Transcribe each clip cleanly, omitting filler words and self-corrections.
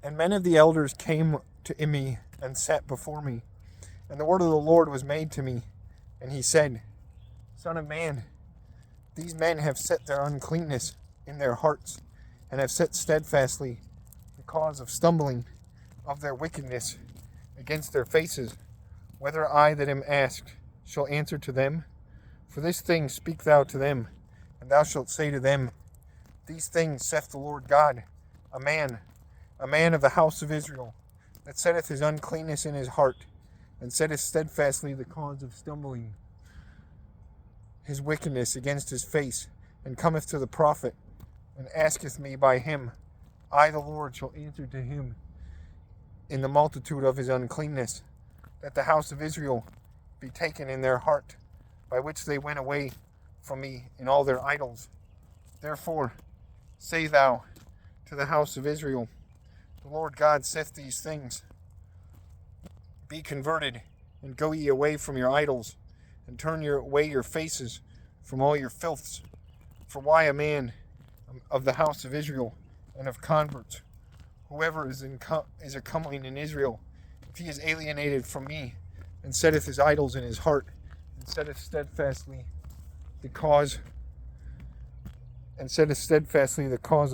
And many of the elders came to me and sat before me. And the word of the Lord was made to me. And he said, Son of man, these men have set their uncleanness in their hearts, and have set steadfastly the cause of stumbling of their wickedness against their faces. Whether I that am asked shall answer to them? For this thing speak thou to them, and thou shalt say to them, These things saith the Lord God, a man of the house of Israel, that setteth his uncleanness in his heart, and setteth steadfastly the cause of stumbling his wickedness against his face, and cometh to the prophet, and asketh me by him. I, the Lord, shall answer to him in the multitude of his uncleanness, that the house of Israel be taken in their heart, by which they went away from me in all their idols. Therefore, say thou to the house of Israel, The Lord God saith these things, Be converted, and go ye away from your idols, and turn away your faces from all your filths. For why a man of the house of Israel and of converts, whoever is a comeling in Israel, if he is alienated from me, and setteth his idols in his heart, and setteth steadfastly the cause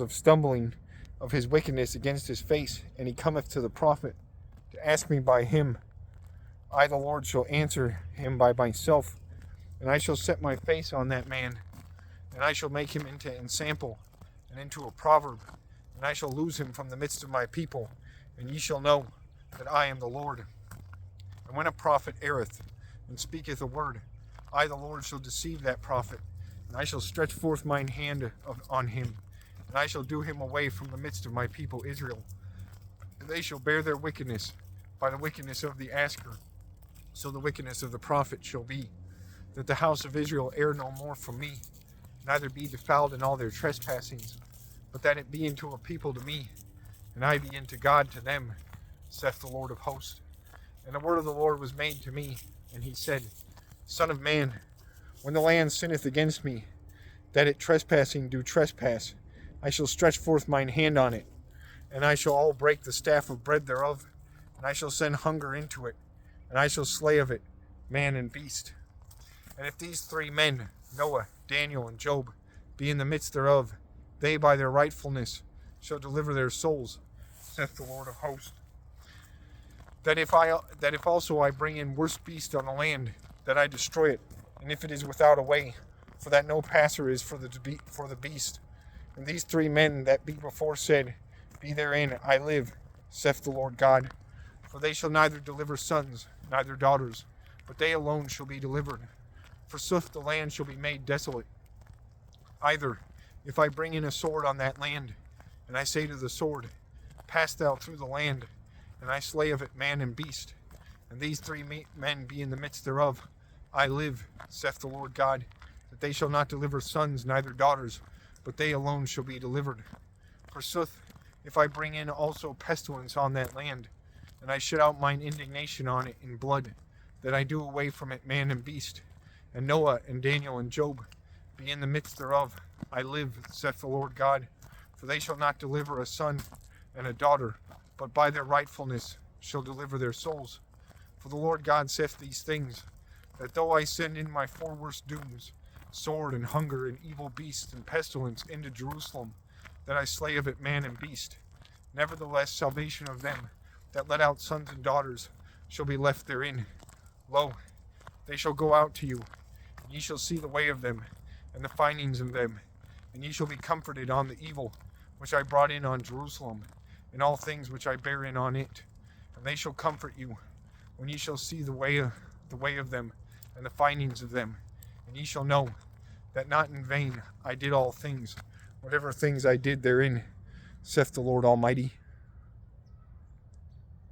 of stumbling of his wickedness against his face, and he cometh to the prophet to ask me by him, I, the Lord, shall answer him by myself, and I shall set my face on that man, and I shall make him into an ensample, and into a proverb, and I shall lose him from the midst of my people, and ye shall know that I am the Lord. And when a prophet erreth, and speaketh a word, I, the Lord, shall deceive that prophet, and I shall stretch forth mine hand on him, and I shall do him away from the midst of my people Israel. And they shall bear their wickedness by the wickedness of the asker, so the wickedness of the prophet shall be, that the house of Israel err no more from me, neither be defiled in all their trespassings, but that it be into a people to me, and I be into God to them, saith the Lord of hosts. And the word of the Lord was made to me, and he said, Son of man, when the land sinneth against me, that it trespassing do trespass, I shall stretch forth mine hand on it, and I shall all break the staff of bread thereof, and I shall send hunger into it, and I shall slay of it man and beast. And if these three men, Noah, Daniel, and Job, be in the midst thereof, they by their rightfulness shall deliver their souls, saith the Lord of hosts. That if also I bring in worse beast on the land, that I destroy it, and if it is without a way, for that no passer is for the beast. And these three men that be before said, Be therein, I live, saith the Lord God. For they shall neither deliver sons, neither daughters, but they alone shall be delivered. Forsooth the land shall be made desolate. Either, if I bring in a sword on that land, and I say to the sword, Pass thou through the land, and I slay of it man and beast, and these three men be in the midst thereof, I live, saith the Lord God, that they shall not deliver sons, neither daughters, but they alone shall be delivered. Forsooth, if I bring in also pestilence on that land, and I shed out mine indignation on it in blood, that I do away from it man and beast, and Noah and Daniel and Job be in the midst thereof, I live, saith the Lord God, for they shall not deliver a son and a daughter, but by their rightfulness shall deliver their souls. For the Lord God saith these things, that though I send in my four worst dooms, sword and hunger and evil beasts and pestilence into Jerusalem, that I slay of it man and beast, nevertheless salvation of them that let out sons and daughters shall be left therein. Lo, they shall go out to you, and ye shall see the way of them, and the findings of them, and ye shall be comforted on the evil which I brought in on Jerusalem, and all things which I bear in on it. And they shall comfort you, when ye shall see the way of them, and the findings of them, and ye shall know that not in vain I did all things, whatever things I did therein, saith the Lord Almighty.